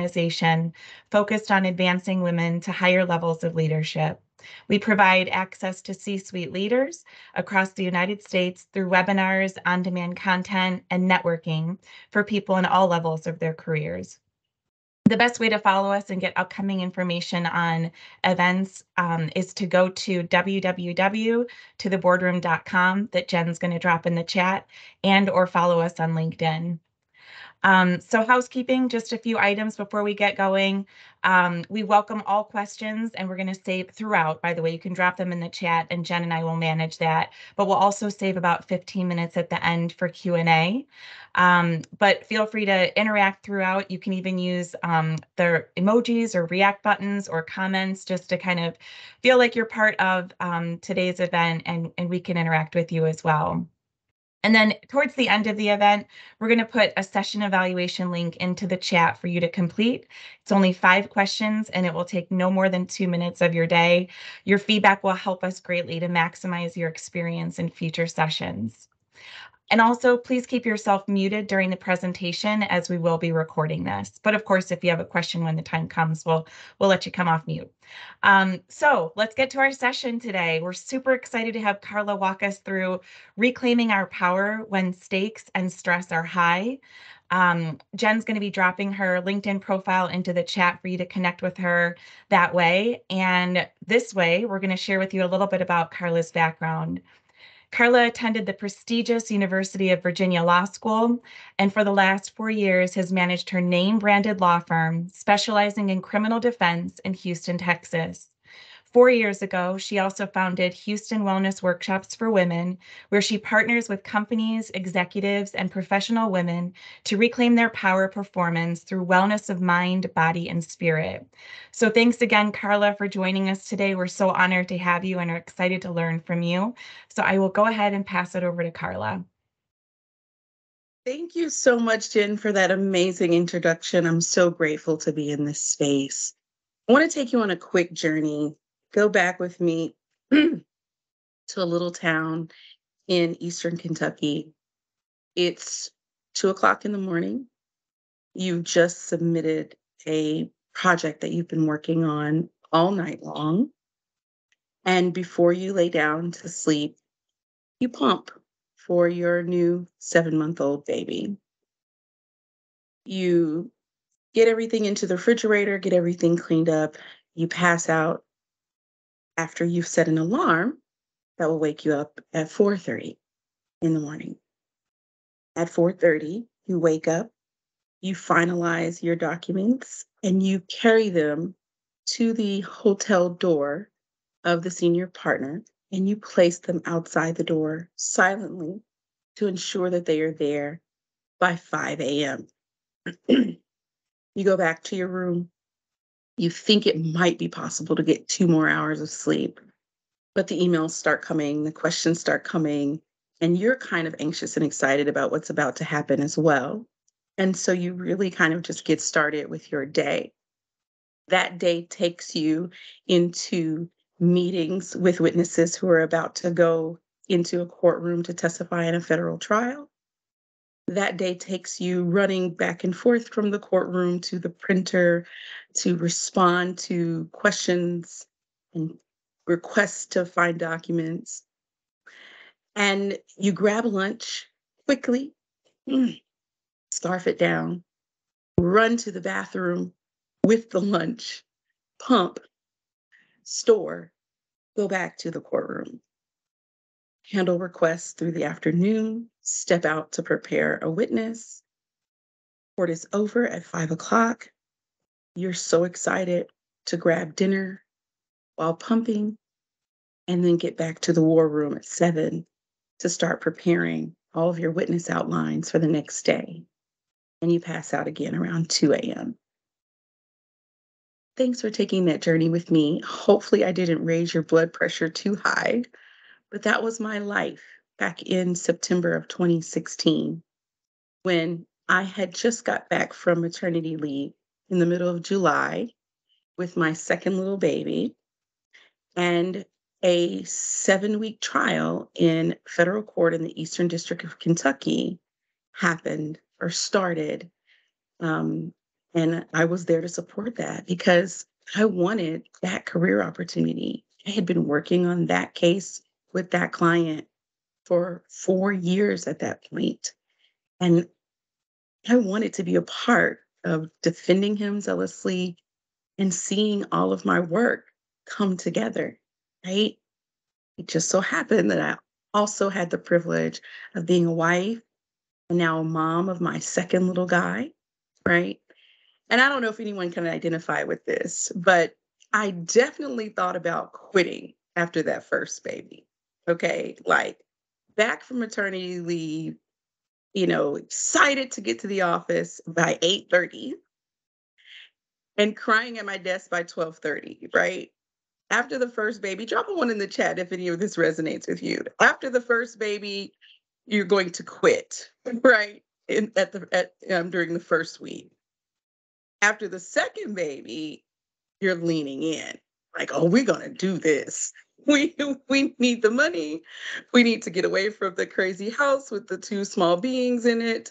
organization focused on advancing women to higher levels of leadership. We provide access to C-suite leaders across the United States through webinars, on-demand content, and networking for people in all levels of their careers. The best way to follow us and get upcoming information on events is to go to www.totheboardroom.com that Jen's going to drop in the chat, and or follow us on LinkedIn. So housekeeping, just a few items before we get going. We welcome all questions, and we're going to save throughout, by the way, you can drop them in the chat and Jen and I will manage that, but we'll also save about 15 minutes at the end for Q&A. But feel free to interact throughout. You can even use the emojis or react buttons or comments just to kind of feel like you're part of today's event, and we can interact with you as well. And then towards the end of the event, we're going to put a session evaluation link into the chat for you to complete. It's only 5 questions, and it will take no more than 2 minutes of your day. Your feedback will help us greatly to maximize your experience in future sessions. And also, please keep yourself muted during the presentation, as we will be recording this. But of course, if you have a question when the time comes, we'll let you come off mute. So let's get to our session today. We're super excited to have Karla walk us through reclaiming our power when stakes and stress are high. Jen's going to be dropping her LinkedIn profile into the chat for you to connect with her that way. And this way, we're going to share with you a little bit about Karla's background. Karla attended the prestigious University of Virginia Law School, and for the last 4 years has managed her name-branded law firm, specializing in criminal defense in Houston, Texas. 4 years ago, she also founded Houston Wellness Workshops for Women, where she partners with companies, executives, and professional women to reclaim their power performance through wellness of mind, body, and spirit. So thanks again, Karla, for joining us today. We're so honored to have you and are excited to learn from you. So I will go ahead and pass it over to Karla. Thank you so much, Jen, for that amazing introduction. I'm so grateful to be in this space. I want to take you on a quick journey. Go back with me to a little town in Eastern Kentucky. It's 2:00 in the morning. You've just submitted a project that you've been working on all night long. And before you lay down to sleep, you pump for your new 7-month-old baby. You get everything into the refrigerator, get everything cleaned up. You pass out after you've set an alarm that will wake you up at 4:30 in the morning. At 4:30, you wake up, you finalize your documents, and you carry them to the hotel door of the senior partner, and you place them outside the door silently to ensure that they are there by 5 a.m. You go back to your room. You think it might be possible to get 2 more hours of sleep, but the emails start coming, the questions start coming, and you're kind of anxious and excited about what's about to happen as well. And so you really kind of just get started with your day. That day takes you into meetings with witnesses who are about to go into a courtroom to testify in a federal trial. That day takes you running back and forth from the courtroom to the printer to respond to questions and requests to find documents. And you grab lunch quickly, scarf it down, run to the bathroom with the lunch, pump, store, go back to the courtroom, handle requests through the afternoon, step out to prepare a witness. Court is over at 5:00. You're so excited to grab dinner while pumping, and then get back to the war room at 7 to start preparing all of your witness outlines for the next day. And you pass out again around 2 a.m. Thanks for taking that journey with me. Hopefully I didn't raise your blood pressure too high, but that was my life back in September of 2016, when I had just got back from maternity leave in the middle of July with my second little baby, and a 7-week trial in federal court in the Eastern District of Kentucky happened or started And I was there to support that because I wanted that career opportunity. I had been working on that case with that client for 4 years at that point, and I wanted to be a part of defending him zealously and seeing all of my work come together, right? It just so happened that I also had the privilege of being a wife and now a mom of my second little guy, right? And I don't know if anyone can identify with this, but I definitely thought about quitting after that first baby. Okay. Like back from maternity leave, excited to get to the office by 8:30 and crying at my desk by 12:30, right? After the first baby, drop a one in the chat if any of this resonates with you. After the first baby, you're going to quit, right? During the first week. After the second baby, you're leaning in, like, oh, we're gonna do this. We need the money. We need to get away from the crazy house with the two small beings in it.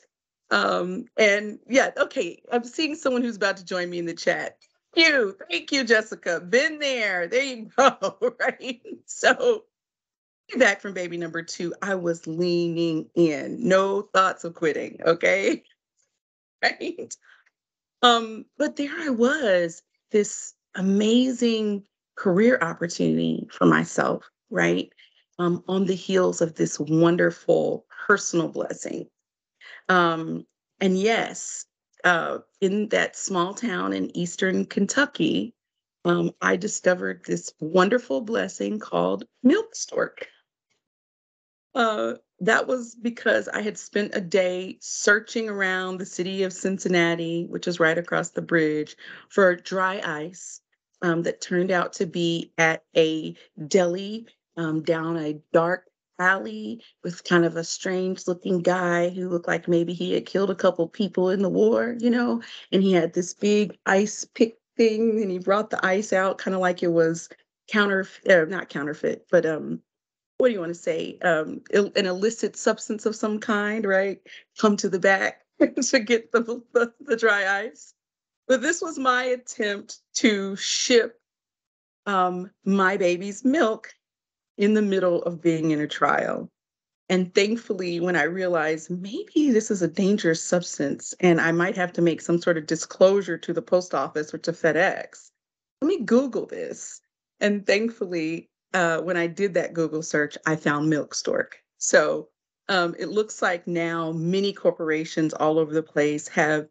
And yeah, okay. I'm seeing someone who's about to join me in the chat. Thank you, Jessica. Been there. There you go. Right. So back from baby number two, I was leaning in. No thoughts of quitting. Okay. Right. But there I was, this amazing career opportunity for myself, right? On the heels of this wonderful personal blessing. Um, and yes, in that small town in Eastern Kentucky, I discovered this wonderful blessing called milk stork. That was because I had spent a day searching around the city of Cincinnati, which is right across the bridge, for dry ice that turned out to be at a deli down a dark alley with kind of a strange looking guy who looked like maybe he had killed a couple people in the war, and he had this big ice pick thing and he brought the ice out kind of like it was not counterfeit, but what do you want to say? An illicit substance of some kind, right? Come to the back to get the dry ice. But this was my attempt to ship my baby's milk in the middle of being in a trial. And thankfully, when I realized maybe this is a dangerous substance and I might have to make some sort of disclosure to the post office or to FedEx, let me Google this. And thankfully, when I did that Google search, I found milk stork. So it looks like now many corporations all over the place have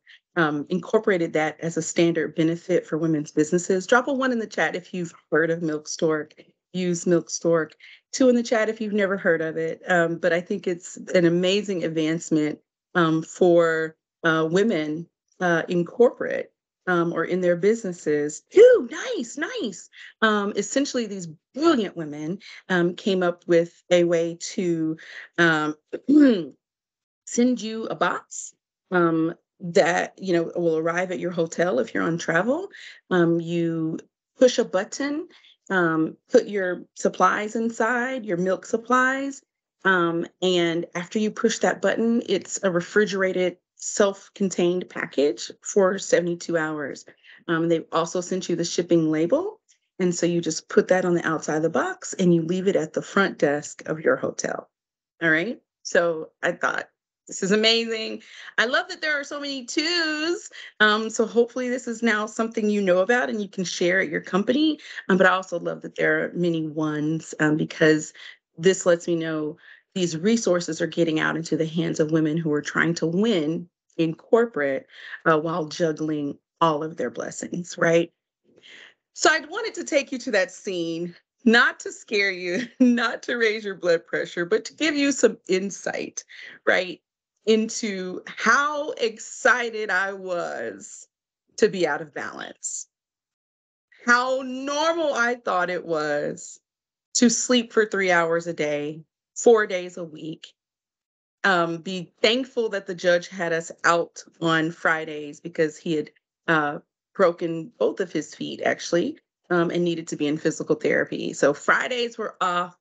incorporated that as a standard benefit for women's businesses. Drop a one in the chat if you've heard of milk stork, use milk stork. Two in the chat if you've never heard of it. But I think it's an amazing advancement for women in corporate or in their businesses. Ooh, nice, nice. Essentially, these brilliant women came up with a way to send you a box that will arrive at your hotel if you're on travel. You push a button, put your supplies inside, your milk supplies, and after you push that button, it's a refrigerated, self-contained package for 72 hours. They also sent you the shipping label. And so you just put that on the outside of the box and you leave it at the front desk of your hotel. All right. So I thought, this is amazing. I love that there are so many twos. So hopefully this is now something you know about and you can share at your company. But I also love that there are many ones because this lets me know these resources are getting out into the hands of women who are trying to win in corporate while juggling all of their blessings, right? So I wanted to take you to that scene, not to scare you, not to raise your blood pressure, but to give you some insight, right, into how excited I was to be out of balance, how normal I thought it was to sleep for 3 hours a day, 4 days a week. Be thankful that the judge had us out on Fridays because he had broken both of his feet, actually, and needed to be in physical therapy. So Fridays were off.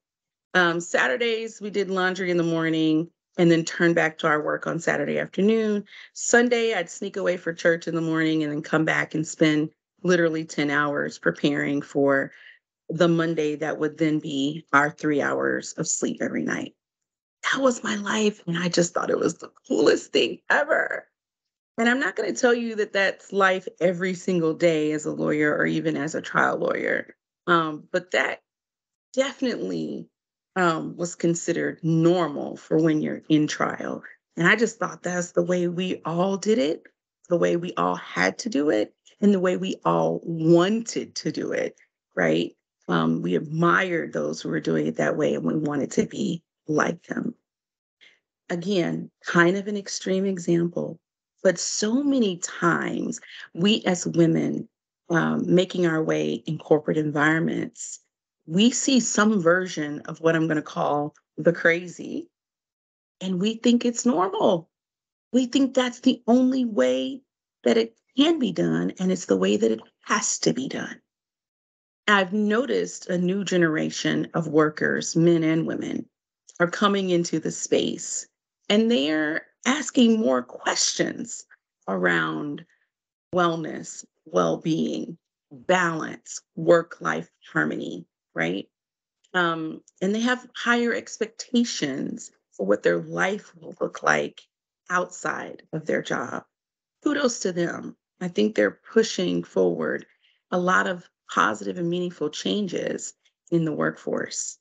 Saturdays, we did laundry in the morning. and then turn back to our work on Saturday afternoon. Sunday, I'd sneak away for church in the morning and then come back and spend literally 10 hours preparing for the Monday that would then be our 3 hours of sleep every night. That was my life. And I just thought it was the coolest thing ever. And I'm not going to tell you that that's life every single day as a lawyer or even as a trial lawyer. But that definitely was considered normal for when you're in trial. And I just thought that's the way we all did it, the way we all had to do it, and the way we all wanted to do it, right? We admired those who were doing it that way and we wanted to be like them. Again, kind of an extreme example, but so many times we as women making our way in corporate environments, we see some version of what I'm going to call the crazy, and we think it's normal. We think that's the only way that it can be done, and it's the way that it has to be done. I've noticed a new generation of workers, men and women, are coming into the space and they're asking more questions around wellness, well being, balance, work life harmony, right? And they have higher expectations for what their life will look like outside of their job. Kudos to them. I think they're pushing forward a lot of positive and meaningful changes in the workforce.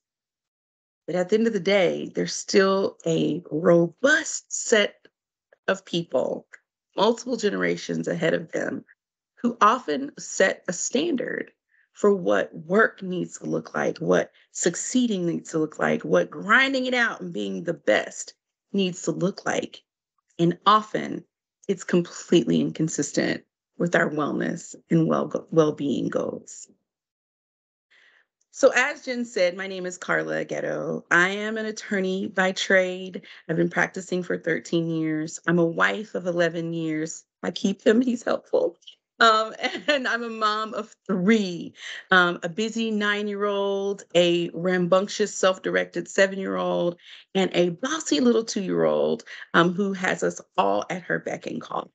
But at the end of the day, there's still a robust set of people, multiple generations ahead of them, who often set a standard for what work needs to look like, what succeeding needs to look like, what grinding it out and being the best needs to look like. And often it's completely inconsistent with our wellness and well-being goals. So, as Jen said, my name is Karla Aghedo. I am an attorney by trade. I've been practicing for 13 years. I'm a wife of 11 years. I keep him, he's helpful. Um, and I'm a mom of three, a busy 9-year-old, a rambunctious, self directed 7-year-old, and a bossy little 2-year-old who has us all at her beck and call.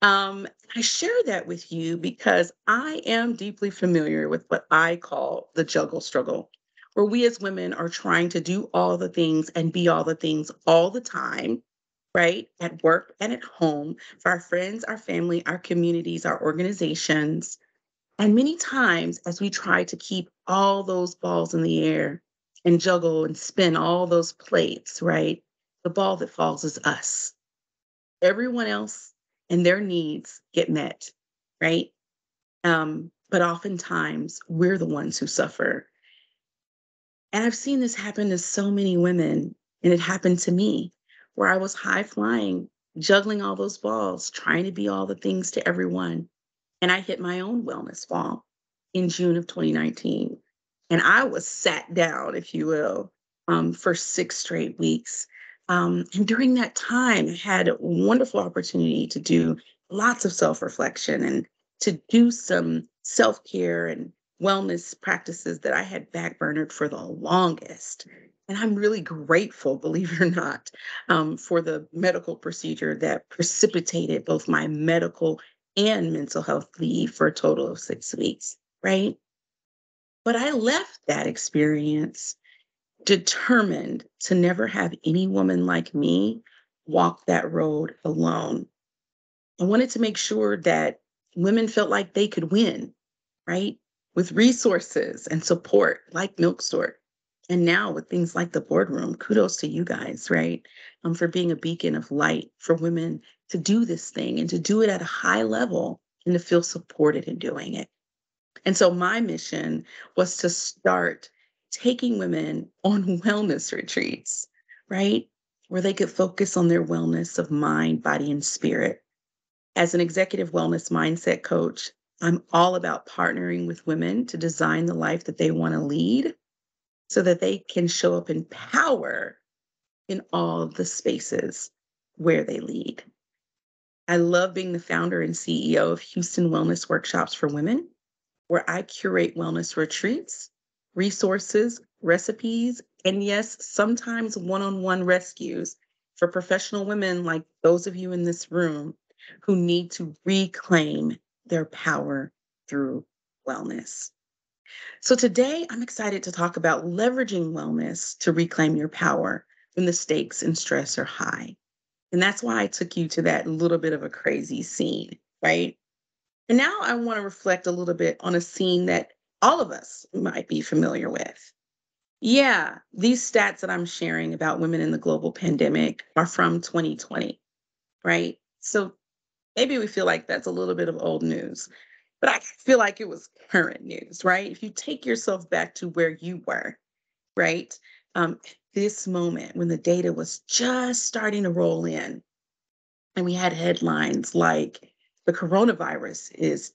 Um, I share that with you because I am deeply familiar with what I call the juggle struggle, where we as women are trying to do all the things and be all the things all the time, right? At work and at home, for our friends, our family, our communities, our organizations. And many times, as we try to keep all those balls in the air and juggle and spin all those plates, right? The ball that falls is us. Everyone else and their needs get met, right? But oftentimes we're the ones who suffer. And I've seen this happen to so many women, and it happened to me where I was high flying, juggling all those balls, trying to be all the things to everyone. And I hit my own wellness fall in June of 2019. And I was sat down, if you will, for 6 straight weeks. And during that time, I had a wonderful opportunity to do lots of self reflection and to do some self care and wellness practices that I had backburnered for the longest. And I'm really grateful, believe it or not, for the medical procedure that precipitated both my medical and mental health leave for a total of 6 weeks, right? But I left that experience determined to never have any woman like me walk that road alone. I wanted to make sure that women felt like they could win, right? With resources and support like Milk Store. And now with things like the boardroom, kudos to you guys, right? For being a beacon of light for women to do this thing and to do it at a high level and to feel supported in doing it. And so my mission was to start taking women on wellness retreats, right? Where they could focus on their wellness of mind, body, and spirit. As an executive wellness mindset coach, I'm all about partnering with women to design the life that they want to lead so that they can show up in power in all of the spaces where they lead. I love being the founder and CEO of Houston Wellness Workshops for Women, where I curate wellness retreats, resources, recipes, and yes, sometimes one on one rescues for professional women like those of you in this room who need to reclaim their power through wellness. So today I'm excited to talk about leveraging wellness to reclaim your power when the stakes and stress are high. And that's why I took you to that little bit of a crazy scene, right? And now I want to reflect a little bit on a scene that all of us might be familiar with. Yeah, these stats that I'm sharing about women in the global pandemic are from 2020, right? So maybe we feel like that's a little bit of old news, but I feel like it was current news, right? If you take yourself back to where you were, right? This moment when the data was just starting to roll in, and we had headlines like the coronavirus is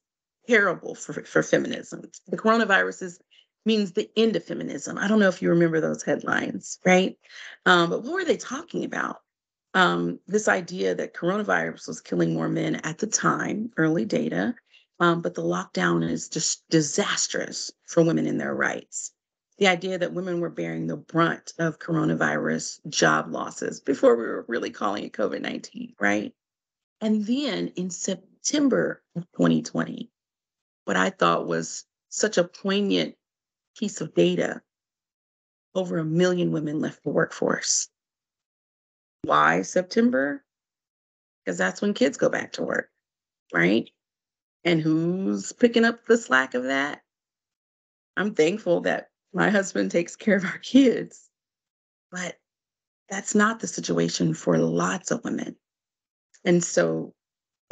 terrible for feminism. The coronavirus means the end of feminism. I don't know if you remember those headlines, right? But what were they talking about? This idea that coronavirus was killing more men at the time, early data, but the lockdown is just disastrous for women in their rights. The idea that women were bearing the brunt of coronavirus job losses before we were really calling it COVID-19, right? And then in September of 2020, what I thought was such a poignant piece of data, over 1 million women left the workforce. Why September? Because that's when kids go back to work, right? And who's picking up the slack of that? I'm thankful that my husband takes care of our kids, but that's not the situation for lots of women. And so,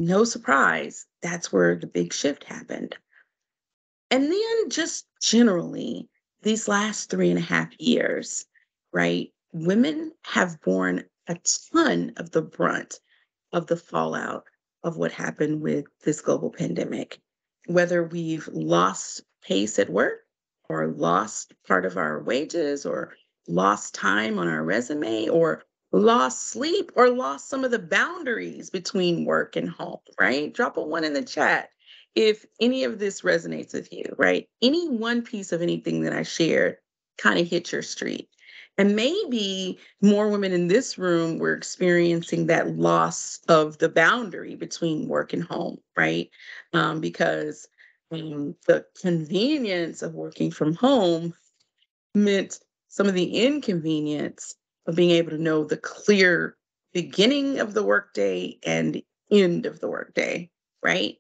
no surprise, that's where the big shift happened. And then, just generally, these last 3.5 years, right? Women have borne a ton of the brunt of the fallout of what happened with this global pandemic. Whether we've lost pace at work or lost part of our wages or lost time on our resume or lost sleep or lost some of the boundaries between work and home, right? Drop a one in the chat if any of this resonates with you, right? Any one piece of anything that I shared kind of hit your street. And maybe more women in this room were experiencing that loss of the boundary between work and home, right? Because the convenience of working from home meant some of the inconvenience of being able to know the clear beginning of the workday and end of the workday, right?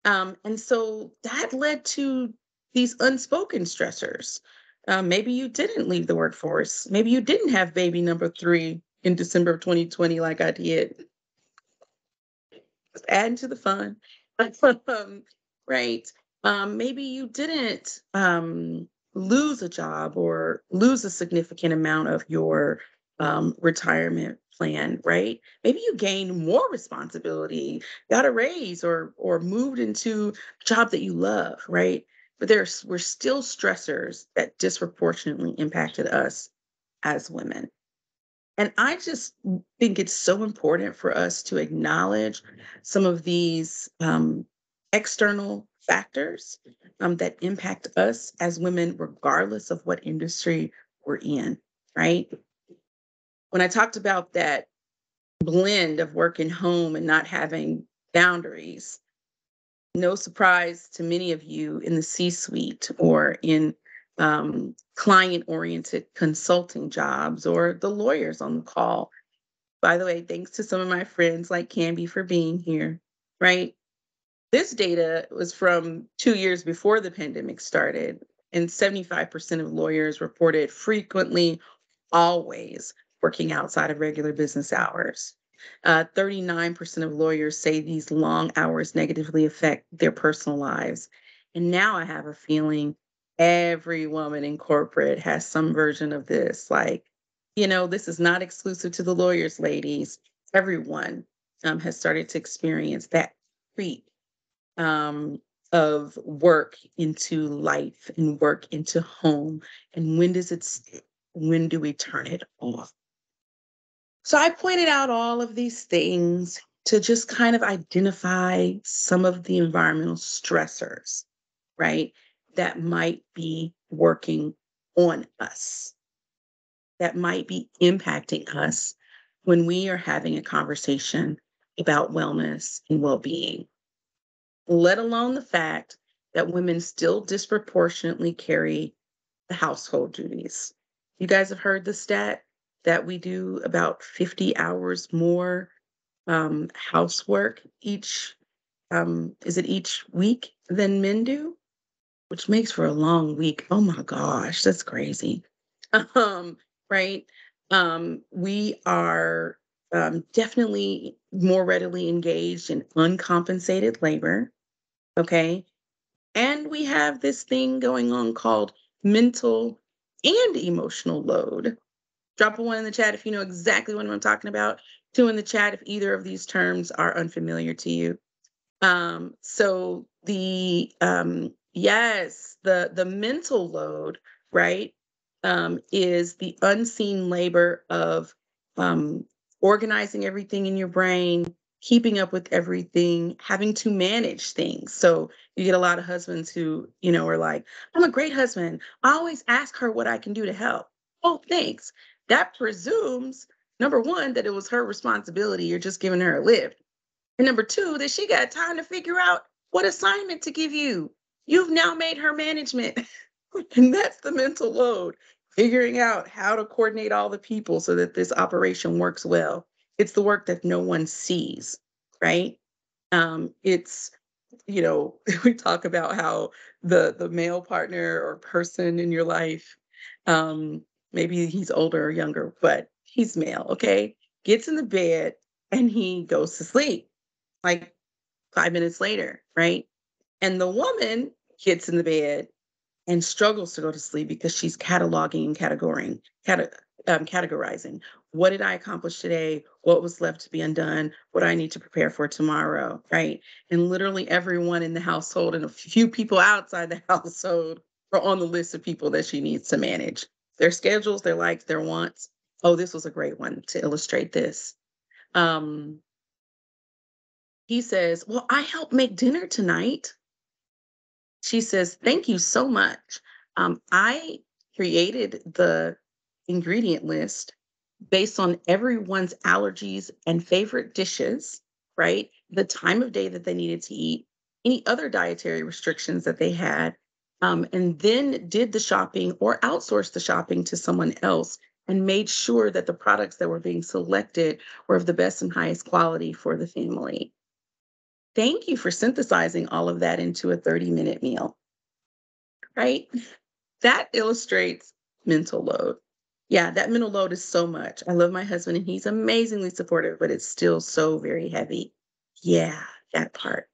And so that led to these unspoken stressors. Maybe you didn't leave the workforce. Maybe you didn't have baby number 3 in December of 2020 like I did. Just adding to the fun. Um, right. Maybe you didn't lose a job or lose a significant amount of your retirement plan, right? Maybe you gained more responsibility, got a raise, or moved into a job that you love, right? But there's were still stressors that disproportionately impacted us as women. And I just think it's so important for us to acknowledge some of these external factors that impact us as women, regardless of what industry we're in, right? When I talked about that blend of work and home and not having boundaries, no surprise to many of you in the C suite or in client oriented consulting jobs or the lawyers on the call. By the way, thanks to some of my friends like Canby for being here, right? This data was from 2 years before the pandemic started, and 75% of lawyers reported frequently, always working outside of regular business hours. 39% of lawyers say these long hours negatively affect their personal lives. And now I have a feeling every woman in corporate has some version of this. Like, this is not exclusive to the lawyers, ladies. Everyone has started to experience that creep um, of work into life and work into home. And when does it stick? When do we turn it off? So I pointed out all of these things to just kind of identify some of the environmental stressors, right? That might be working on us, that might be impacting us when we are having a conversation about wellness and well-being, let alone the fact that women still disproportionately carry the household duties. You guys have heard the stat that we do about 50 hours more housework each, is it each week than men do? Which makes for a long week. Oh my gosh, that's crazy. Um, right? We are definitely more readily engaged in uncompensated labor. Okay. And we have this thing going on called mental and emotional load. Drop a one in the chat if you know exactly what I'm talking about. Two in the chat if either of these terms are unfamiliar to you. So the yes, the mental load, right, is the unseen labor of um organizing everything in your brain, keeping up with everything, having to manage things. So you get a lot of husbands who, are like, I'm a great husband. I always ask her what I can do to help. Oh, thanks. That presumes, number one, that it was her responsibility. You're just giving her a lift. And number two, that she got time to figure out what assignment to give you. You've now made her management. And that's the mental load, figuring out how to coordinate all the people so that this operation works well. It's the work that no one sees, right? It's, we talk about how the male partner or person in your life, um, maybe he's older or younger, but he's male, okay? Gets in the bed and he goes to sleep like 5 minutes later, right? And the woman gets in the bed and struggles to go to sleep because she's cataloging and categorizing. What did I accomplish today? What was left to be undone? What I need to prepare for tomorrow, right? And literally everyone in the household and a few people outside the household are on the list of people that she needs to manage. Their schedules, their likes, their wants. Oh, this was a great one to illustrate this. Um, he says, well, I helped make dinner tonight. She says, thank you so much. I created the ingredient list based on everyone's allergies and favorite dishes, right? The time of day that they needed to eat, any other dietary restrictions that they had, and then did the shopping or outsourced the shopping to someone else and made sure that the products that were being selected were of the best and highest quality for the family. Thank you for synthesizing all of that into a 30-minute meal, right? That illustrates mental load. Yeah, that mental load is so much. I love my husband and he's amazingly supportive, but it's still so very heavy. Yeah, that part.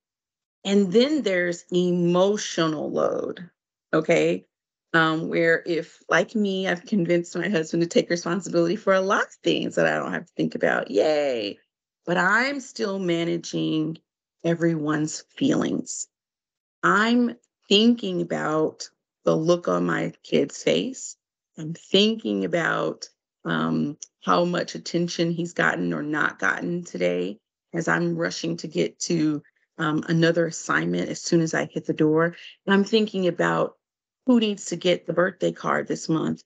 And then there's emotional load, okay? Where if, like me, I've convinced my husband to take responsibility for a lot of things that I don't have to think about. Yay. But I'm still managing everyone's feelings. I'm thinking about the look on my kid's face. I'm thinking about how much attention he's gotten or not gotten today as I'm rushing to get to another assignment as soon as I hit the door. And I'm thinking about who needs to get the birthday card this month,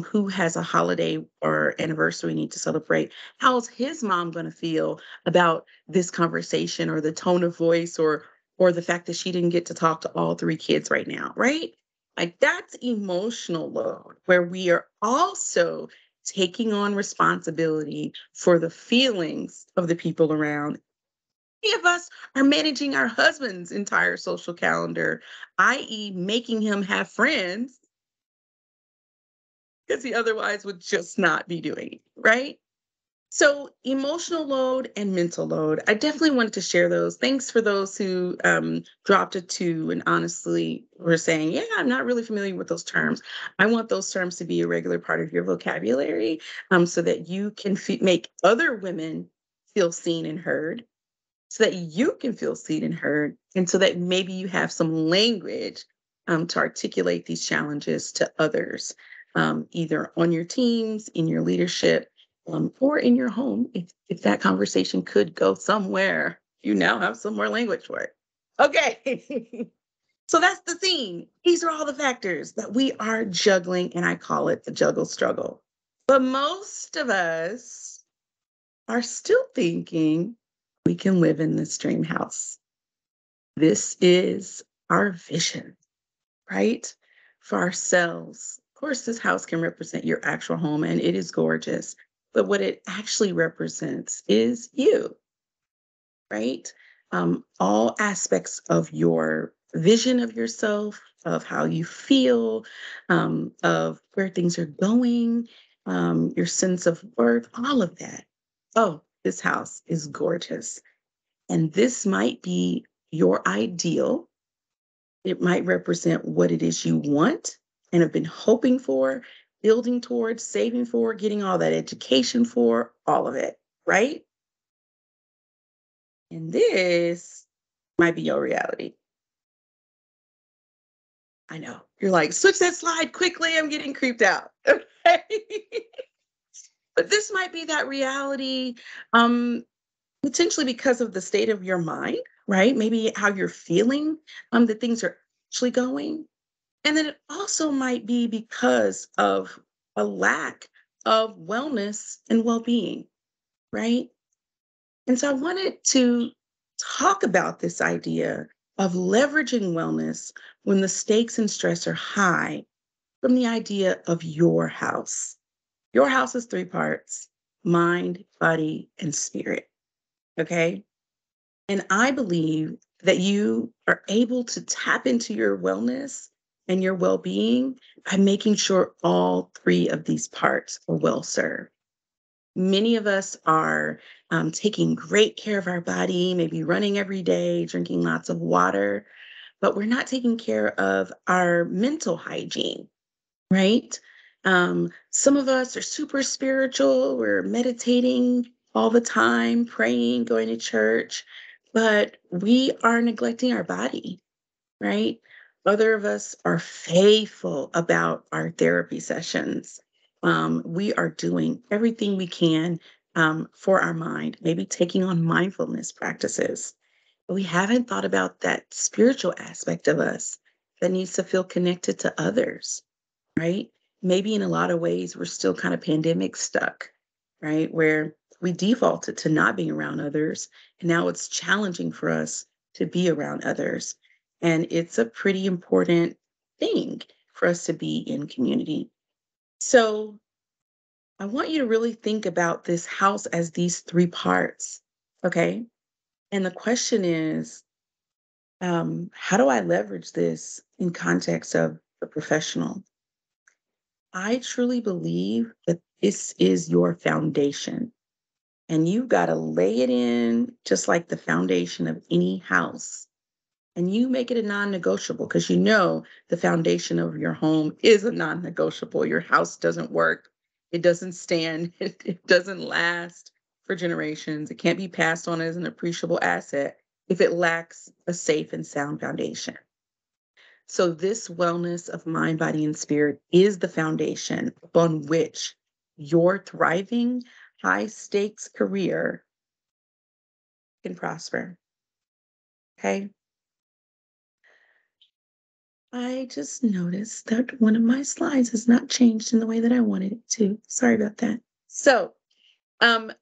who has a holiday or anniversary we need to celebrate. How's his mom going to feel about this conversation or the tone of voice or the fact that she didn't get to talk to all three kids right now, right? Like that's emotional load where we are also taking on responsibility for the feelings of the people around. Many of us are managing our husband's entire social calendar, i.e., making him have friends because he otherwise would just not be doing it, right? So, emotional load and mental load, I definitely wanted to share those. Thanks for those who dropped a two and honestly were saying, yeah, I'm not really familiar with those terms. I want those terms to be a regular part of your vocabulary so that you can make other women feel seen and heard, so that you can feel seen and heard, and so that maybe you have some language to articulate these challenges to others, either on your teams, in your leadership, or in your home. If that conversation could go somewhere, you now have some more language for it. Okay. So that's the theme. These are all the factors that we are juggling, and I call it the juggle struggle. But most of us are still thinking we can live in this dream house. This is our vision, right? For ourselves. Of course, this house can represent your actual home and it is gorgeous. But what it actually represents is you, right? All aspects of your vision of yourself, of how you feel, of where things are going, your sense of worth, all of that. Oh, this house is gorgeous. And this might be your ideal. It might represent what it is you want and have been hoping for, building towards, saving for, getting all that education for, all of it, right? And this might be your reality. I know. You're like, switch that slide quickly. I'm getting creeped out. Okay. But this might be that reality, um, potentially because of the state of your mind, right? Maybe how you're feeling, that things are actually going. And then it also might be because of a lack of wellness and well being, right? And so I wanted to talk about this idea of leveraging wellness when the stakes and stress are high from the idea of your house. Your house is three parts: mind, body, and spirit. Okay. And I believe that you are able to tap into your wellness and your well being by making sure all three of these parts are well served. Many of us are taking great care of our body, maybe running every day, drinking lots of water, but we're not taking care of our mental hygiene, right? Some of us are super spiritual, we're meditating all the time, praying, going to church, but we are neglecting our body, right? Other of us are faithful about our therapy sessions. We are doing everything we can for our mind, maybe taking on mindfulness practices. But we haven't thought about that spiritual aspect of us that needs to feel connected to others, right? Maybe in a lot of ways, we're still kind of pandemic stuck, right? Where we defaulted to not being around others. And now it's challenging for us to be around others. And it's a pretty important thing for us to be in community. So I want you to really think about this house as these three parts. Okay. And the question is, how do I leverage this in context of the professional? I truly believe that this is your foundation and you've got to lay it in just like the foundation of any house. And you make it a non negotiable because you know the foundation of your home is a non negotiable. Your house doesn't work, it doesn't stand, it doesn't last for generations. It can't be passed on as an appreciable asset if it lacks a safe and sound foundation. So, this wellness of mind, body, and spirit is the foundation upon which your thriving, high stakes career can prosper. Okay. I just noticed that one of my slides has not changed in the way that I wanted it to. Sorry about that. So, um,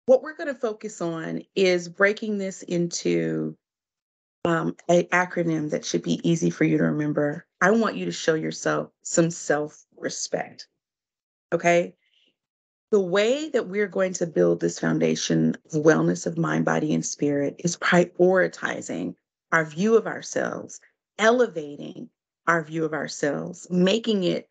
what we're going to focus on is breaking this into an acronym that should be easy for you to remember. I want you to show yourself some self respect. Okay. The way that we're going to build this foundation of wellness of mind, body, and spirit is prioritizing our view of ourselves, elevating our view of ourselves, making it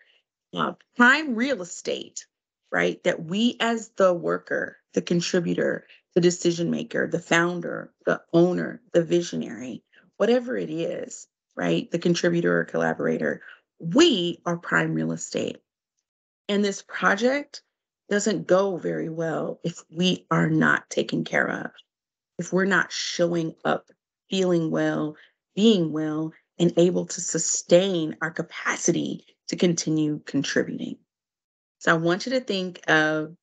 prime real estate, right? That we, as the worker, the contributor, the decision maker, the founder, the owner, the visionary, whatever it is, right? The contributor or collaborator, we are prime real estate. And this project doesn't go very well if we are not taken care of, if we're not showing up, feeling well, being well, and able to sustain our capacity to continue contributing. So I want you to think of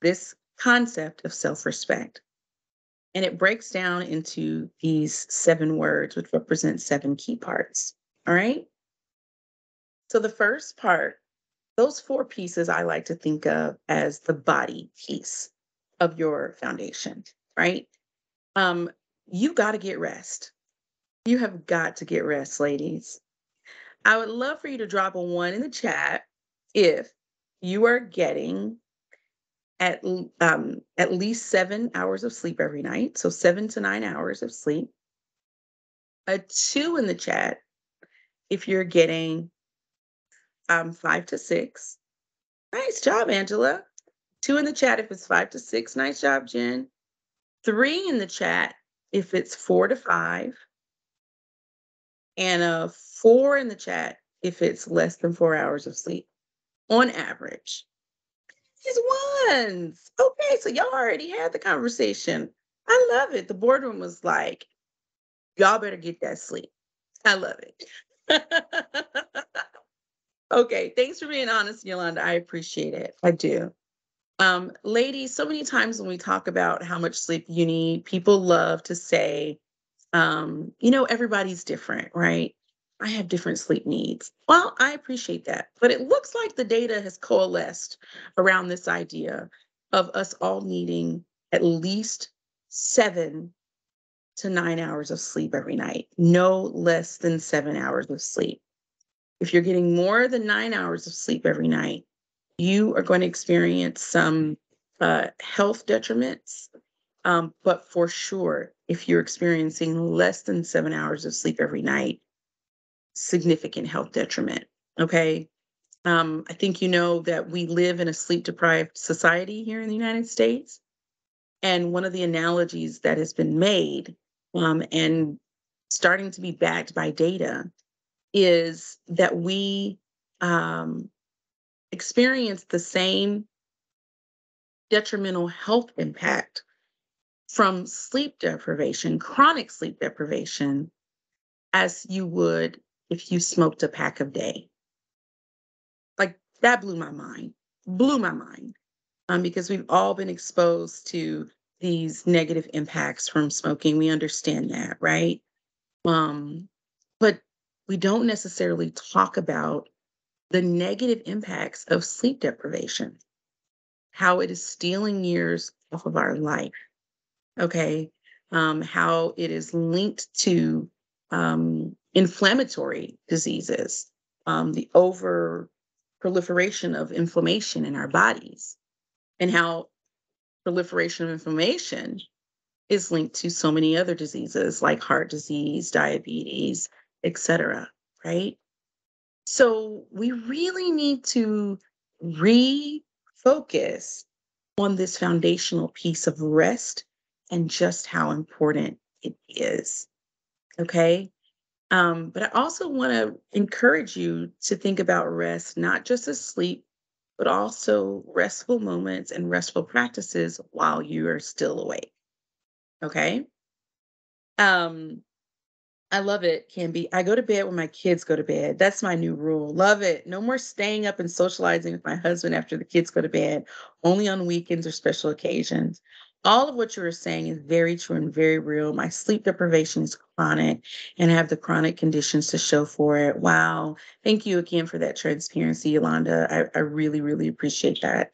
this concept of self respect. And it breaks down into these seven words, which represent seven key parts. All right. So the first part, those four pieces I like to think of as the body piece. of your foundation, right? Um, you got to get rest. You have got to get rest, ladies. I would love for you to drop a one in the chat if you are getting at least 7 hours of sleep every night. So 7 to 9 hours of sleep. A two in the chat if you're getting 5 to 6. Nice job, Angela. Two in the chat if it's 5 to 6. Nice job, Jen. Three in the chat if it's 4 to 5. And a four in the chat if it's less than 4 hours of sleep on average. These ones. Okay, so y'all already had the conversation. I love it. The boardroom was like, y'all better get that sleep. I love it. Okay, thanks for being honest, Yolanda. I appreciate it. I do. Ladies, so many times when we talk about how much sleep you need, people love to say, everybody's different, right? I have different sleep needs. Well, I appreciate that. But it looks like the data has coalesced around this idea of us all needing at least 7 to 9 hours of sleep every night, no less than 7 hours of sleep. If you're getting more than 9 hours of sleep every night, you are going to experience some health detriments. But for sure, if you're experiencing less than 7 hours of sleep every night, significant health detriment. Okay. I think you know that we live in a sleep deprived society here in the United States. And one of the analogies that has been made and starting to be backed by data is that we um, experience the same detrimental health impact from sleep deprivation, chronic sleep deprivation, as you would if you smoked a pack a day. Like that blew my mind, because we've all been exposed to these negative impacts from smoking. We understand that, right? Um, but we don't necessarily talk about the negative impacts of sleep deprivation, how it is stealing years off of our life. Okay. How it is linked to inflammatory diseases, the over proliferation of inflammation in our bodies, and how proliferation of inflammation is linked to so many other diseases like heart disease, diabetes, etc. Right? So we really need to refocus on this foundational piece of rest and just how important it is. Okay. But I also want to encourage you to think about rest, not just as sleep, but also restful moments and restful practices while you are still awake. Okay. Um, I love it, Kimby. I go to bed when my kids go to bed. That's my new rule. Love it. No more staying up and socializing with my husband after the kids go to bed, only on weekends or special occasions. All of what you were saying is very true and very real. My sleep deprivation is chronic and I have the chronic conditions to show for it. Wow. Thank you again for that transparency, Yolanda. I really, really appreciate that.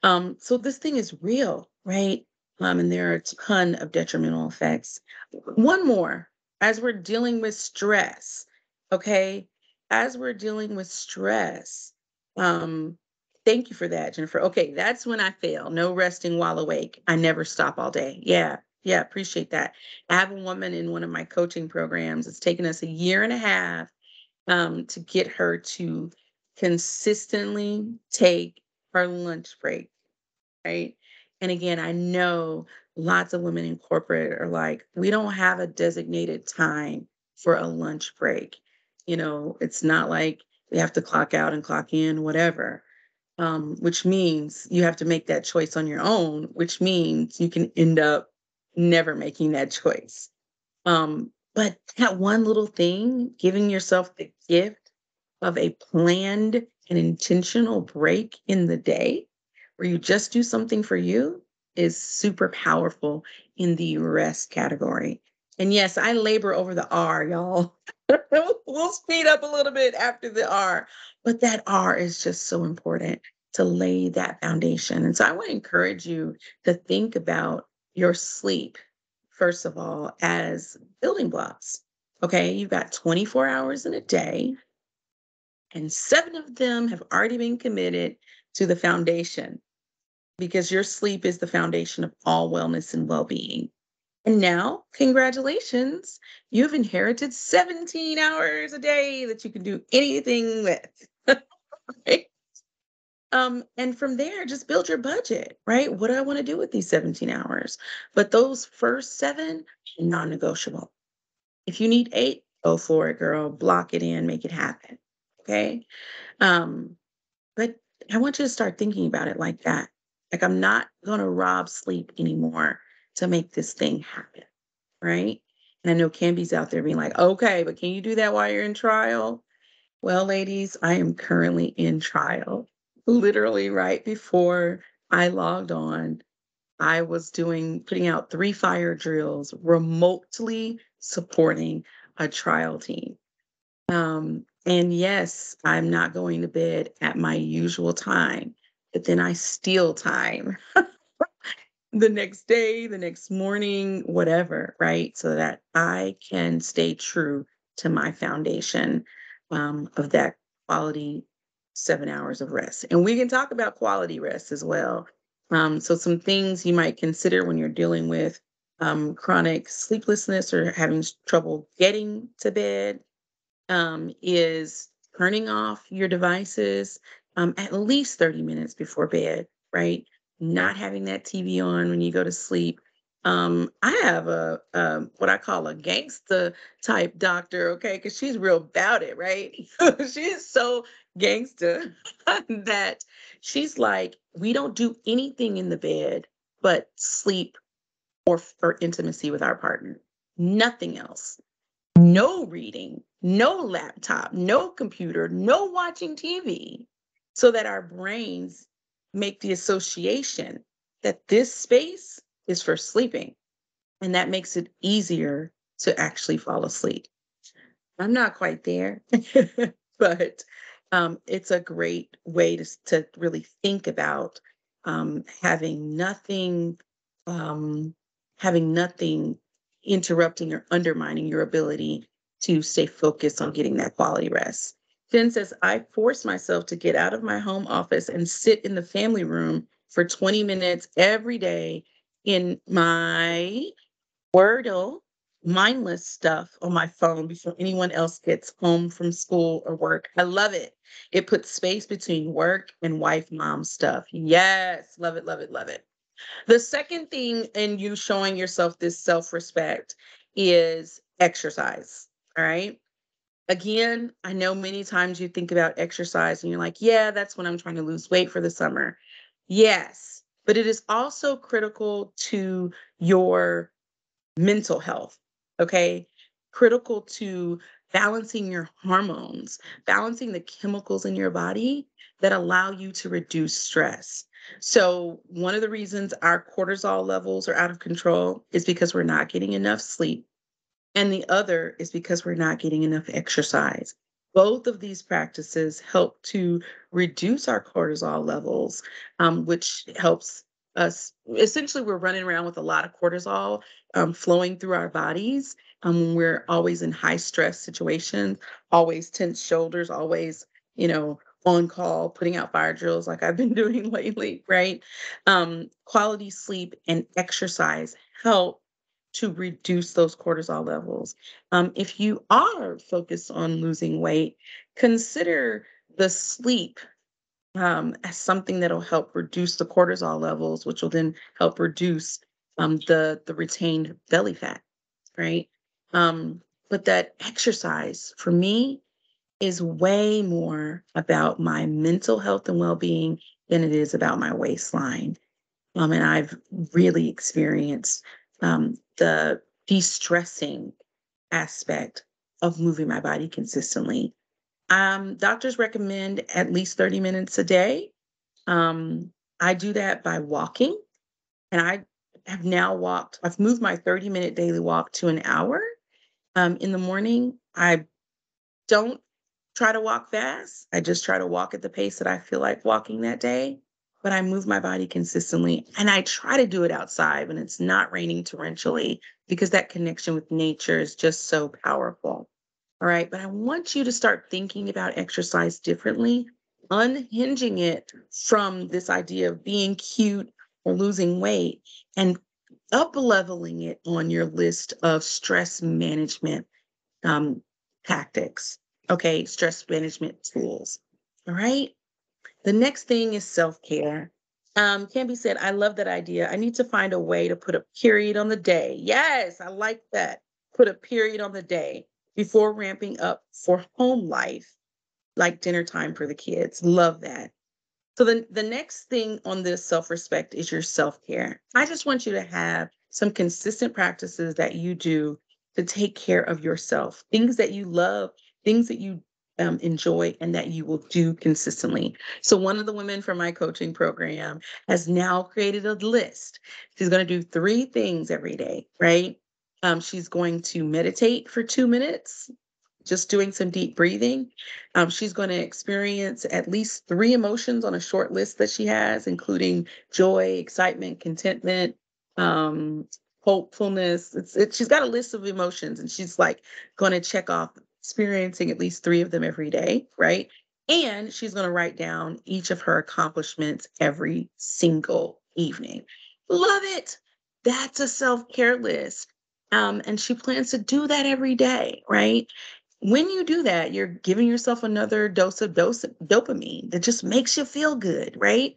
So this thing is real, right? And there are a ton of detrimental effects. One more, as we're dealing with stress, okay? As we're dealing with stress, um, thank you for that, Jennifer. Okay, that's when I fail. No resting while awake. I never stop all day. Yeah, yeah, appreciate that. I have a woman in one of my coaching programs. It's taken us a year and a half to get her to consistently take her lunch break, right? And again, I know lots of women in corporate are like, we don't have a designated time for a lunch break. It's not like we have to clock out and clock in, whatever, which means you have to make that choice on your own, which means you can end up never making that choice. But that one little thing, giving yourself the gift of a planned and intentional break in the day where you just do something for you is super powerful in the rest category. And yes, I labor over the R, y'all. We'll speed up a little bit after the R, but that R is just so important to lay that foundation. And so I want to encourage you to think about your sleep, first of all, as building blocks. Okay, you've got 24 hours in a day, and 7 of them have already been committed to the foundation because your sleep is the foundation of all wellness and well being. And now, congratulations, you've inherited 17 hours a day that you can do anything with. Right? And from there, just build your budget, right? What do I want to do with these 17 hours? But those first 7, non negotiable. If you need 8, go for it, girl. Block it in, make it happen. Okay. Um, but I want you to start thinking about it like that. Like, I'm not going to rob sleep anymore to make this thing happen. Right. And I know Canby's out there being like, okay, but can you do that while you're in trial? Well, ladies, I am currently in trial. Literally, right before I logged on, I was putting out 3 fire drills, remotely supporting a trial team. And yes, I'm not going to bed at my usual time, but then I steal time the next day, the next morning, whatever, right? So that I can stay true to my foundation of that quality 7 hours of rest. And we can talk about quality rest as well. So, some things you might consider when you're dealing with chronic sleeplessness or having trouble getting to bed is turning off your devices at least 30 minutes before bed, right? Not having that TV on when you go to sleep. I have what I call a gangsta type doctor, okay, because she's real about it, right? She is so gangsta that she's like, we don't do anything in the bed but sleep or intimacy with our partner. Nothing else. No reading, no laptop, no computer, no watching TV, so that our brains make the association that this space is for sleeping. And that makes it easier to actually fall asleep. I'm not quite there, but it's a great way to really think about having nothing, um, having nothing interrupting or undermining your ability to stay focused on getting that quality rest. Jen says, I force myself to get out of my home office and sit in the family room for 20 minutes every day in my Wordle mindless stuff on my phone before anyone else gets home from school or work. I love it. It puts space between work and wife mom stuff. Yes, love it, love it, love it. The second thing in you showing yourself this self-respect is exercise. All right. Again, I know many times you think about exercise and you're like, yeah, that's when I'm trying to lose weight for the summer. Yes, but it is also critical to your mental health, okay? Critical to balancing your hormones, balancing the chemicals in your body that allow you to reduce stress. So, one of the reasons our cortisol levels are out of control is because we're not getting enough sleep. And the other is because we're not getting enough exercise. Both of these practices help to reduce our cortisol levels, which helps us. Essentially, we're running around with a lot of cortisol flowing through our bodies when we're always in high stress situations, always tense shoulders, always, on call, putting out fire drills like I've been doing lately, right? Quality sleep and exercise help to reduce those cortisol levels. If you are focused on losing weight, consider the sleep as something that'll help reduce the cortisol levels, which will then help reduce the retained belly fat, right? Um, but that exercise for me is way more about my mental health and well-being than it is about my waistline. And I've really experienced the de-stressing aspect of moving my body consistently. Doctors recommend at least 30 minutes a day. Um, I do that by walking, and I have now I've moved my 30-minute daily walk to an hour in the morning. I don't try to walk fast. I just try to walk at the pace that I feel like walking that day, but I move my body consistently. And I try to do it outside when it's not raining torrentially because that connection with nature is just so powerful. All right. But I want you to start thinking about exercise differently, unhinging it from this idea of being cute or losing weight and up leveling it on your list of stress management um, tactics. Okay, stress management tools. All right. The next thing is self care. Can be said, I love that idea. I need to find a way to put a period on the day. Yes, I like that. Put a period on the day before ramping up for home life, like dinner time for the kids. Love that. So the next thing on this self-respect is your self-care. I just want you to have some consistent practices that you do to take care of yourself, things that you love, things that you enjoy, and that you will do consistently. So one of the women from my coaching program has now created a list. She's going to do 3 things every day, right? She's going to meditate for 2 minutes, just doing some deep breathing. She's going to experience at least 3 emotions on a short list that she has, including joy, excitement, contentment, um, hopefulness. She's got a list of emotions, and she's like going to check off experiencing at least 3 of them every day, right? And she's going to write down each of her accomplishments every single evening. Love it. That's a self care list. And she plans to do that every day, right? When you do that, you're giving yourself another dose of dopamine that just makes you feel good, right?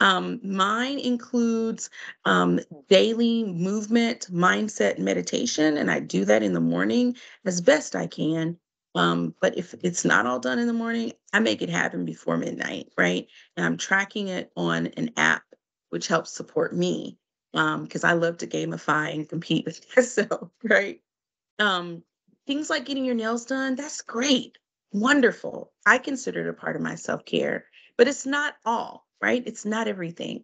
Mine includes um, daily movement, mindset, meditation, and I do that in the morning as best I can. But if it's not all done in the morning, I make it happen before midnight, right? And I'm tracking it on an app, which helps support me because I love to gamify and compete with myself, right? Um, Things like getting your nails done, that's great. Wonderful. I consider it a part of my self-care, but it's not all, right? It's not everything.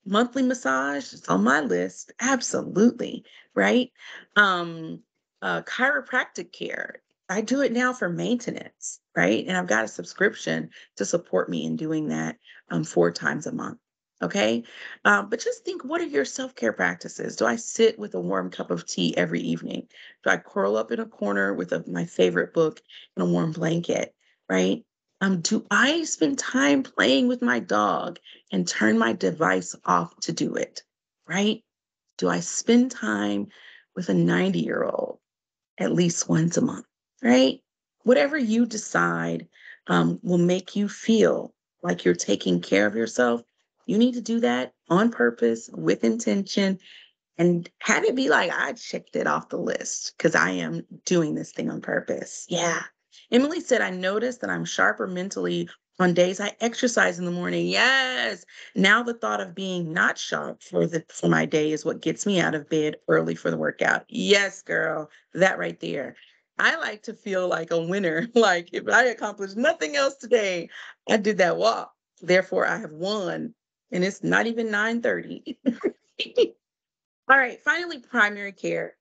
Monthly massage is on my list. Absolutely, right? Um, Chiropractic care. I do it now for maintenance, right? And I've got a subscription to support me in doing that 4 times a month. Okay. But just think, what are your self-care practices? Do I sit with a warm cup of tea every evening? Do I curl up in a corner with my favorite book and a warm blanket, right? Do I spend time playing with my dog and turn my device off to do it, right? Do I spend time with a 90-year-old at least once a month, right? Whatever you decide will make you feel like you're taking care of yourself. You need to do that on purpose with intention and have it be like, I checked it off the list because I am doing this thing on purpose. Yeah. Emily said, I noticed that I'm sharper mentally on days I exercise in the morning. Yes. Now the thought of being not sharp for my day is what gets me out of bed early for the workout. Yes, girl. That right there. I like to feel like a winner. Like if I accomplished nothing else today, I did that walk. Therefore, I have won. And it's not even 9:30. All right, finally, primary care.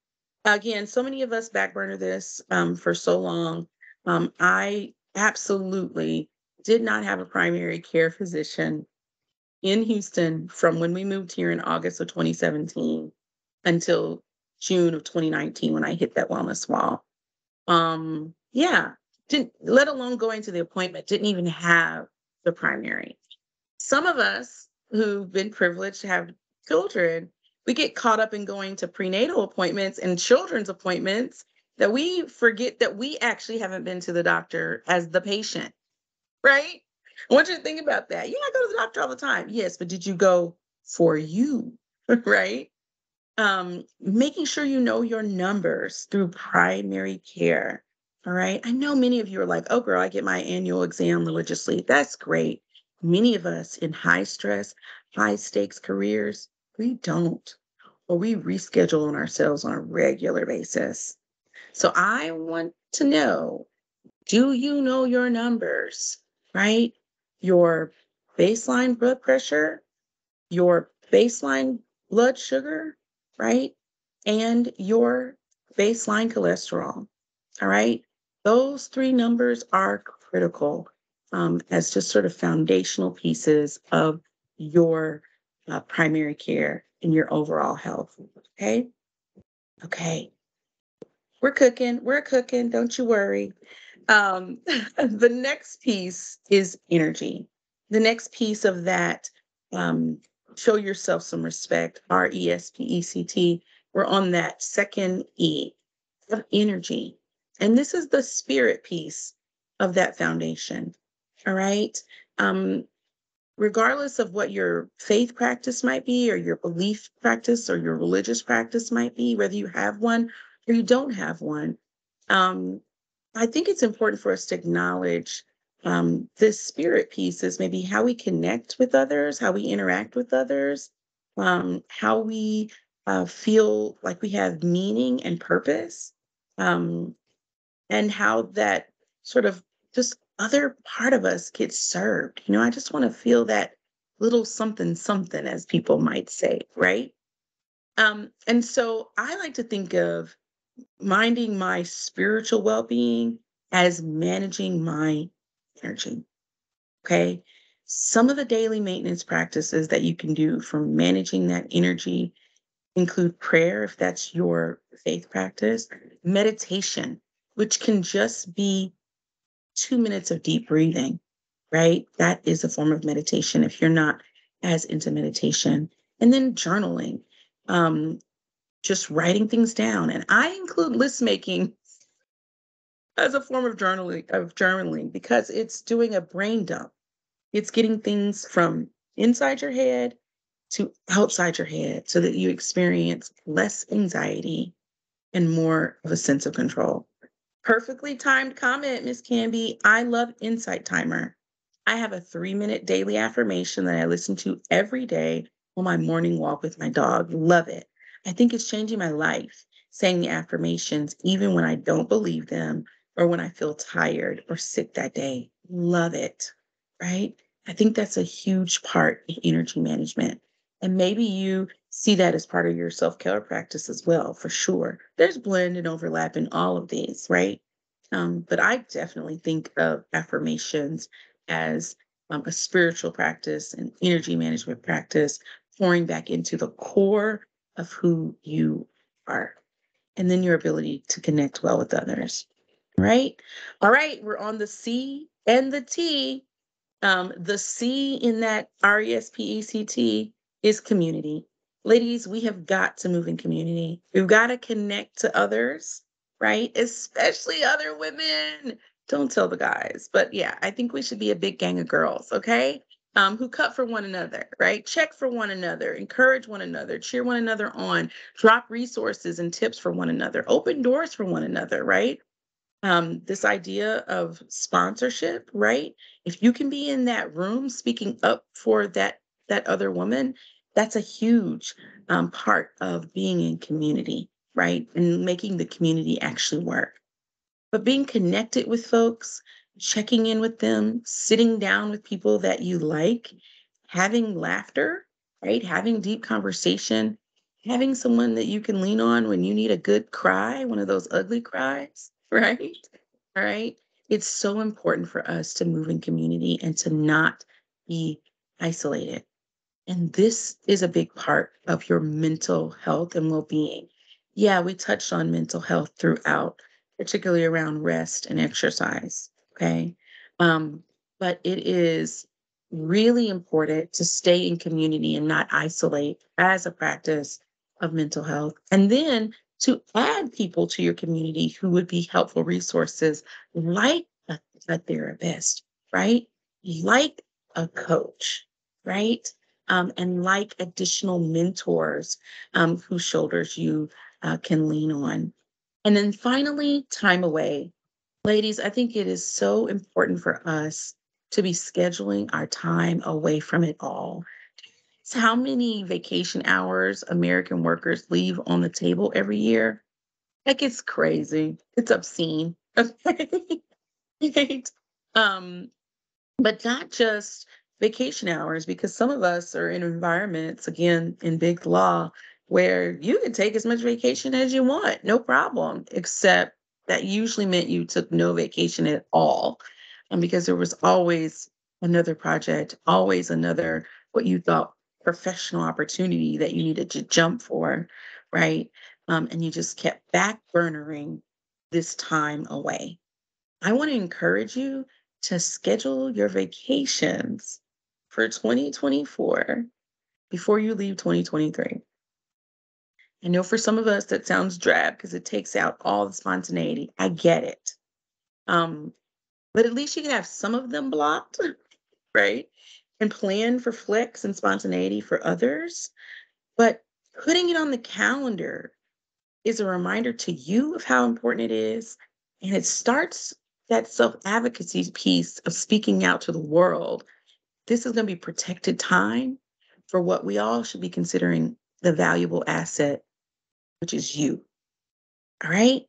Again, so many of us backburner this for so long. I absolutely did not have a primary care physician in Houston from when we moved here in August of 2017 until June of 2019 when I hit that wellness wall. Yeah, didn't let alone going to the appointment, didn't even have the primary. Some of us who've been privileged to have children, we get caught up in going to prenatal appointments and children's appointments that we forget that we actually haven't been to the doctor as the patient, right? I want you to think about that. I go to the doctor all the time. Yes, but did you go for you, right? Making sure you know your numbers through primary care. All right. I know many of you are like, oh, girl, I get my annual exam religiously. That's great. Many of us in high stress, high stakes careers, we don't, or we reschedule on ourselves on a regular basis. So I want to know, do you know your numbers, right? Your baseline blood pressure, your baseline blood sugar, right? And your baseline cholesterol. All right. Those 3 numbers are critical as just sort of foundational pieces of your primary care and your overall health. Okay. Okay. We're cooking. Don't you worry. The next piece is energy. The next piece of that, um, show yourself some respect, RESPECT. We're on that second E of energy. And this is the spirit piece of that foundation. All right. Um, Regardless of what your faith practice might be, or your belief practice, or your religious practice might be, whether you have one or you don't have one, um, I think it's important for us to acknowledge this spirit piece is maybe how we connect with others, how we interact with others, how we feel like we have meaning and purpose. Um, and how that sort of just other part of us gets served. I just want to feel that little something, something, as people might say, right? And so I like to think of minding my spiritual well being as managing my energy. Okay. Some of the daily maintenance practices that you can do for managing that energy include prayer, if that's your faith practice, meditation, which can just be 2 minutes of deep breathing, right? That is a form of meditation if you're not as into meditation. And then journaling, um, just writing things down. And I include list making as a form of journaling because it's doing a brain dump. It's getting things from inside your head to outside your head so that you experience less anxiety and more of a sense of control. Perfectly timed comment, Miss Canby. I love Insight Timer. I have a 3-minute daily affirmation that I listen to every day on my morning walk with my dog. Love it. I think it's changing my life, saying the affirmations even when I don't believe them or when I feel tired or sick that day. Love it. Right? I think that's a huge part of energy management. And maybe you see that as part of your self care practice as well, for sure. There's blend and overlap in all of these, right? But I definitely think of affirmations as a spiritual practice, an energy management practice, pouring back into the core of who you are, and then your ability to connect well with others, right? All right, we're on the C and the T. The C in that RESPECT is community. Ladies, we have got to move in community. We've got to connect to others, right? Especially other women. Don't tell the guys, but yeah, I think we should be a big gang of girls, okay? Who cut for one another, right? Check for one another, encourage one another, cheer one another on, drop resources and tips for one another, open doors for one another, right? This idea of sponsorship, right? If you can be in that room speaking up for that other woman, that's a huge part of being in community, right? And making the community actually work. But being connected with folks, checking in with them, sitting down with people that you like, having laughter, right? Having deep conversation, having someone that you can lean on when you need a good cry, one of those ugly cries, right? All right. It's so important for us to move in community and to not be isolated. And this is a big part of your mental health and well being. Yeah, we touched on mental health throughout, particularly around rest and exercise. Okay. Um, but it is really important to stay in community and not isolate as a practice of mental health. And then to add people to your community who would be helpful resources like a therapist, right? Like a coach, right? And like additional mentors whose shoulders you can lean on. And then finally, time away. Ladies, I think it is so important for us to be scheduling our time away from it all. It's how many vacation hours American workers leave on the table every year? Like it's crazy. It's obscene. Okay. Right? Um, but not just vacation hours, because some of us are in environments, again, in big law, where you can take as much vacation as you want, no problem, except that usually meant you took no vacation at all. And because there was always another project, always another what you thought professional opportunity that you needed to jump for, right? And you just kept back burnering this time away. I want to encourage you to schedule your vacations for 2024 before you leave 2023. I know for some of us that sounds drab because it takes out all the spontaneity. I get it. Um, but at least you can have some of them blocked, right? And plan for flex and spontaneity for others. But putting it on the calendar is a reminder to you of how important it is. And it starts that self advocacy piece of speaking out to the world. This is going to be protected time for what we all should be considering the valuable asset, which is you. All right.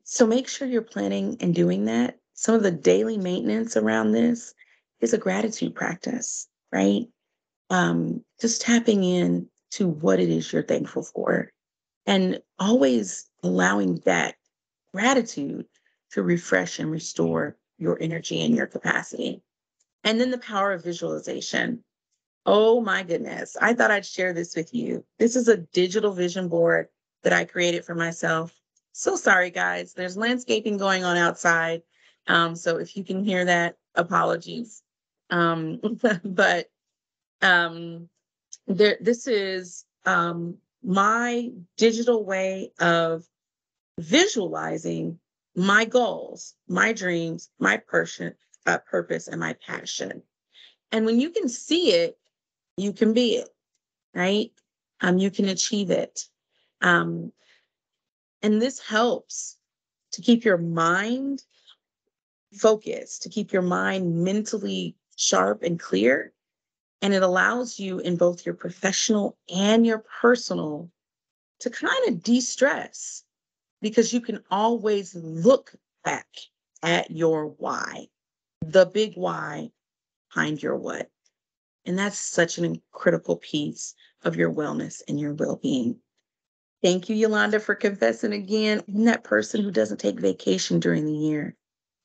So make sure you're planning and doing that. Some of the daily maintenance around this is a gratitude practice, right? Just tapping in to what it is you're thankful for and always allowing that gratitude to refresh and restore your energy and your capacity. And then the power of visualization. Oh my goodness. I thought I'd share this with you. This is a digital vision board that I created for myself. So sorry, guys. There's landscaping going on outside. So if you can hear that, apologies. Um, but um, this is my digital way of visualizing my goals, my dreams, my purpose, and my passion. And when you can see it, you can be it, right? You can achieve it. Um, and this helps to keep your mind focused, to keep your mind mentally sharp and clear. And it allows you in both your professional and your personal to kind of de stress because you can always look back at your why, the big why behind your what. And that's such an critical piece of your wellness and your well being. Thank you, Yolanda, for confessing again. I'm that person who doesn't take vacation during the year,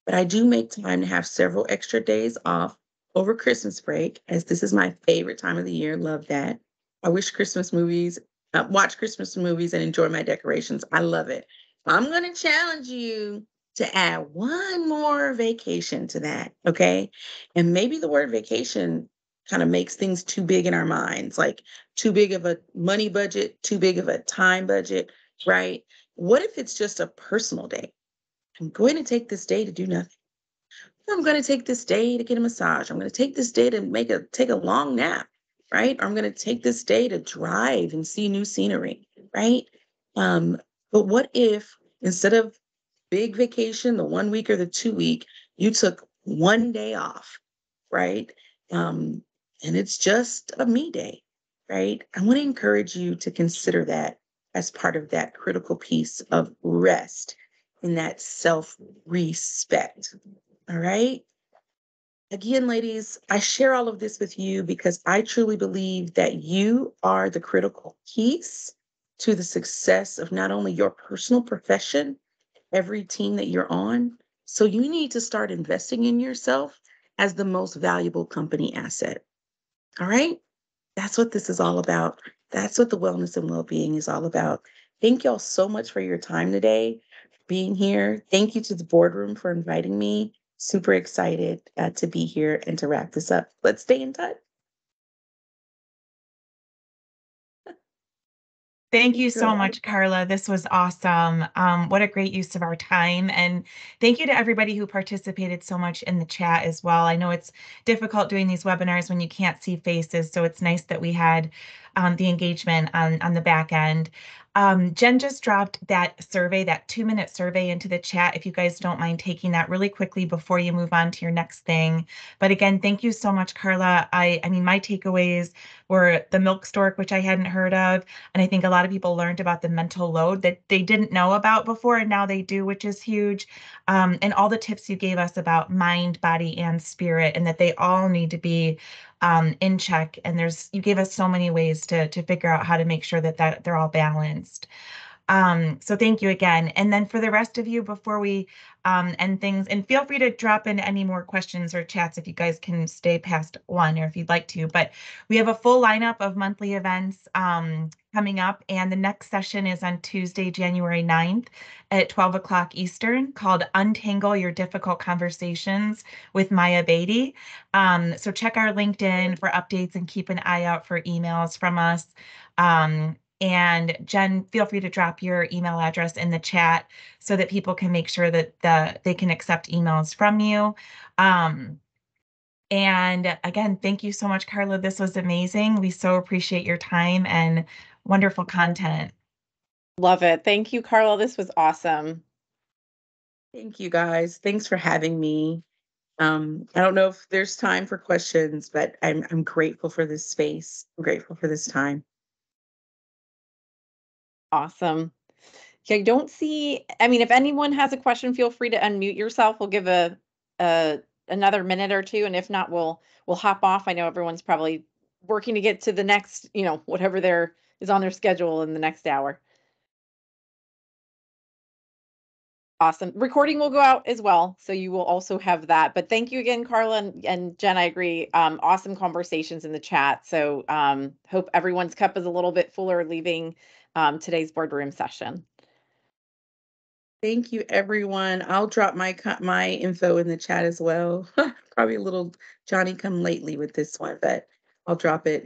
but I do make time to have several extra days off over Christmas break, as this is my favorite time of the year. Love that. I wish Christmas movies, watch Christmas movies and enjoy my decorations. I love it. I'm going to challenge you to add one more vacation to that. Okay. And maybe the word vacation kind of makes things too big in our minds, like too big of a money budget, too big of a time budget, right? What if it's just a personal day? I'm going to take this day to do nothing. I'm going to take this day to get a massage. I'm going to take this day to take a long nap, right? Or I'm going to take this day to drive and see new scenery, right? Um, but what if instead of big vacation, the 1 week or the 2 week, you took one day off, right? Um, and it's just a me day, right? I want to encourage you to consider that as part of that critical piece of rest and that self respect. All right. Again, ladies, I share all of this with you because I truly believe that you are the critical piece to the success of not only your personal profession, every team that you're on. So you need to start investing in yourself as the most valuable company asset. All right. That's what this is all about. That's what the wellness and well-being is all about. Thank y'all so much for your time today, being here. Thank you to the boardroom for inviting me. Super excited to be here and to wrap this up. Let's stay in touch. Thank you Thank so you. much, Karla. This was awesome. What a great use of our time. And thank you to everybody who participated so much in the chat as well. I know it's difficult doing these webinars when you can't see faces, so it's nice that we had the engagement on the back end. Jen just dropped that survey, that 2-minute survey into the chat, if you guys don't mind taking that really quickly before you move on to your next thing. But again, thank you so much, Karla. I mean, my takeaways were the milk stork, which I hadn't heard of. And I think a lot of people learned about the mental load that they didn't know about before, and now they do, which is huge. And all the tips you gave us about mind, body, and spirit, and that they all need to be in check. And you gave us so many ways to figure out how to make sure that they're all balanced. So thank you again. And then for the rest of you, before we end things, and feel free to drop in any more questions or chats if you guys can stay past one or if you'd like to. But we have a full lineup of monthly events coming up, and the next session is on Tuesday, January 9th at 12 o'clock Eastern, called Untangle Your Difficult Conversations with Maya Beatty. So check our LinkedIn for updates and keep an eye out for emails from us. And Jen, feel free to drop your email address in the chat so that people can make sure that they can accept emails from you. Um, and again, thank you so much, Karla. This was amazing. We so appreciate your time and wonderful content. Love it. Thank you, Karla. This was awesome. Thank you guys. Thanks for having me. I don't know if there's time for questions, but I'm grateful for this space. I'm grateful for this time. Awesome. Yeah, I don't see, I mean, if anyone has a question, feel free to unmute yourself. We'll give a another minute or two, and if not, we'll hop off. I know everyone's probably working to get to the next, whatever there is on their schedule in the next hour. Awesome. Recording will go out as well, so you will also have that. But thank you again, Karla and Jen. I agree. Awesome conversations in the chat. So hope everyone's cup is a little bit fuller leaving today's boardroom session. Thank you, everyone. I'll drop my info in the chat as well. Probably a little Johnny come lately with this one, but I'll drop it